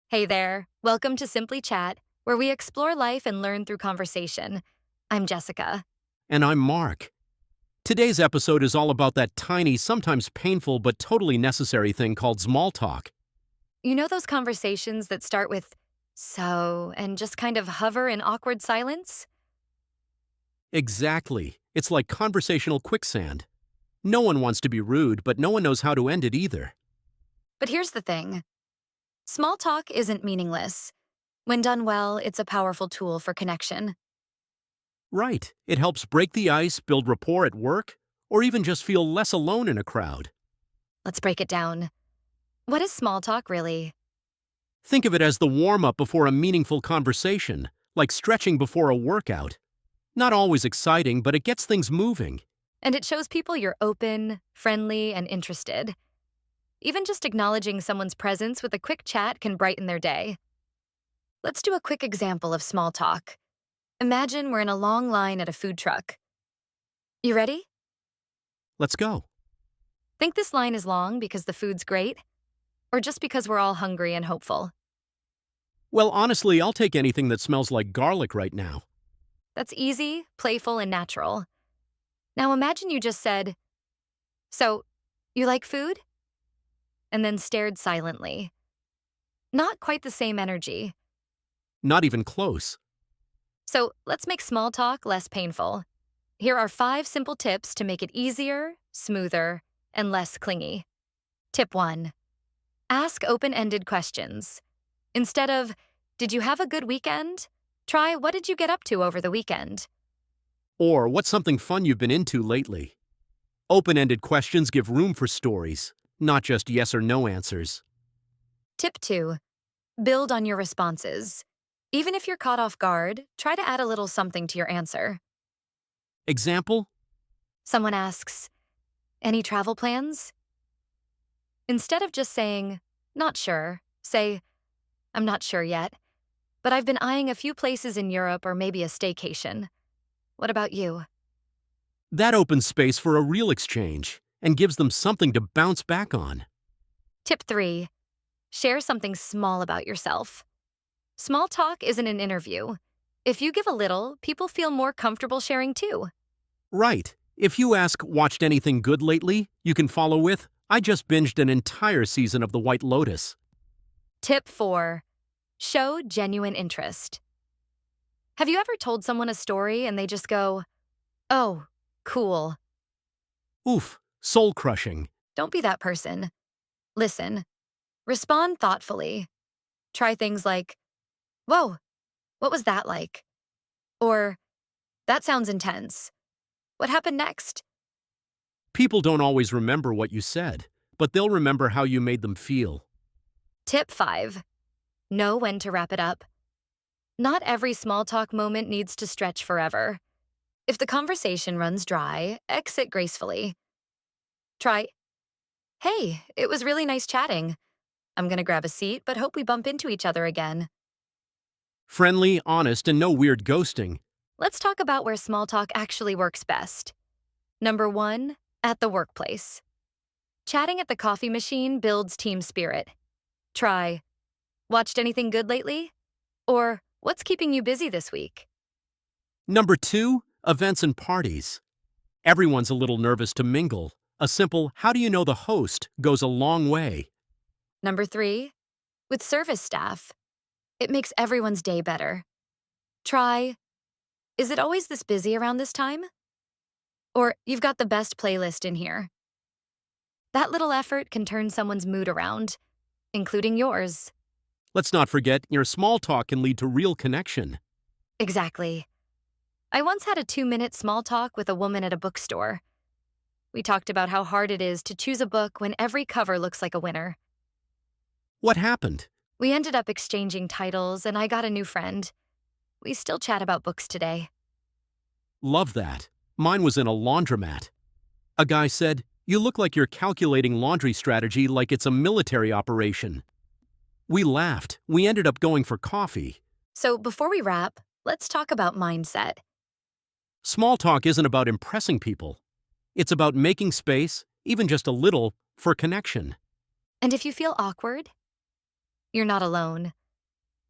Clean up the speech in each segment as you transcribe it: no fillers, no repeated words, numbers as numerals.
Hey there. Welcome to Simply Chat, where we explore life and learn through conversation. I'm Jessica. And I'm Mark. Today's episode is all about that tiny, sometimes painful, but totally necessary thing called small talk. You know those conversations that start with so and just kind of hover in awkward silence? Exactly. It's like conversational quicksand. No one wants to be rude, but no one knows how to end it either. But here's the thing, small talk isn't meaningless. When done well, it's a powerful tool for connection. Right. It helps break the ice, build rapport at work, or even just feel less alone in a crowd. Let's break it down. What is small talk really? Think of it as the warm up before a meaningful conversation, like stretching before a workout. Not always exciting, but it gets things moving. And it shows people you're open, friendly, and interested. Even just acknowledging someone's presence with a quick chat can brighten their day. Let's do a quick example of small talk. Imagine we're in a long line at a food truck. You ready? Let's go. Think this line is long because the food's great, or just because we're all hungry and hopeful? Well, honestly, I'll take anything that smells like garlic right now. That's easy, playful, and natural. Now imagine you just said, "So, you like food?" And then stared silently. Not quite the same energy. Not even close. So let's make small talk less painful. Here are 5 simple tips to make it easier, smoother, and less clingy. Tip 1. Ask open-ended questions. Instead of, "Did you have a good weekend?" Try, "What did you get up to over the weekend?" Or, what's something fun you've been into lately? Open ended questions give room for stories, not just yes or no answers. Tip 2. Build on your responses. Even if you're caught off guard, try to add a little something to your answer. Example? Someone asks, "Any travel plans?" Instead of just saying, "Not sure," say, "I'm not sure yet, but I've been eyeing a few places in Europe or maybe a staycation. What about you?" That opens space for a real exchange and gives them something to bounce back on. Tip 3. Share something small about yourself. Small talk isn't an interview. If you give a little, people feel more comfortable sharing too. Right. If you ask, watched anything good lately, you can follow with, I just binged an entire season of The White Lotus. Tip 4. Show genuine interest. Have you ever told someone a story and they just go, "Oh, cool"? Oof, soul crushing. Don't be that person. Listen. Respond thoughtfully. Try things like, "Whoa, what was that like?" Or, "That sounds intense. What happened next?" People don't always remember what you said, but they'll remember how you made them feel. Tip 5. Know when to wrap it up. Not every small talk moment needs to stretch forever. If the conversation runs dry, exit gracefully. Try, "Hey, it was really nice chatting. I'm gonna grab a seat, but hope we bump into each other again." Friendly, honest, and no weird ghosting. Let's talk about where small talk actually works best. Number 1, at the workplace. Chatting at the coffee machine builds team spirit. Try, "Watched anything good lately?" Or, "What's keeping you busy this week?" Number 2, events and parties. Everyone's a little nervous to mingle. A simple, how do you know the host, goes a long way. Number 3, with service staff. It makes everyone's day better. Try, "Is it always this busy around this time?" Or, "You've got the best playlist in here." That little effort can turn someone's mood around, including yours. Let's not forget, your small talk can lead to real connection. Exactly. I once had a 2-minute small talk with a woman at a bookstore. We talked about how hard it is to choose a book when every cover looks like a winner. What happened? We ended up exchanging titles, and I got a new friend. We still chat about books today. Love that. Mine was in a laundromat. A guy said, you look like you're calculating laundry strategy like it's a military operation. We laughed. We ended up going for coffee. So before we wrap, let's talk about mindset. Small talk isn't about impressing people. It's about making space, even just a little, for connection. And if you feel awkward, you're not alone.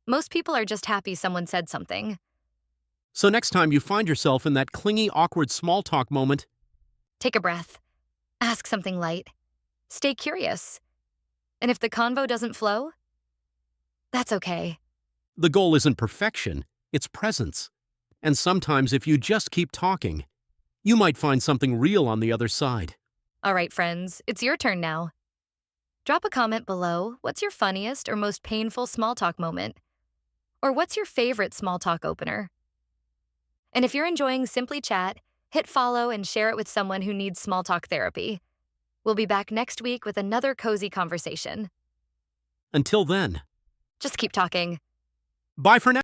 Most people are just happy someone said something. So next time you find yourself in that clingy, awkward small talk moment, Take a breath. Ask something light. Stay curious. And if the convo doesn't flow, that's okay. the goal isn't perfection, it's presence. And sometimes if you just keep talking, you might find something real on the other side. All right, friends, it's your turn now. Drop a comment below. What's your funniest or most painful small talk moment? Or what's your favorite small talk opener? And if you're enjoying Simply Chat, hit follow and share it with someone who needs small talk therapy. We'll be back next week with another cozy conversation. Until then, Just keep talking. bye for now.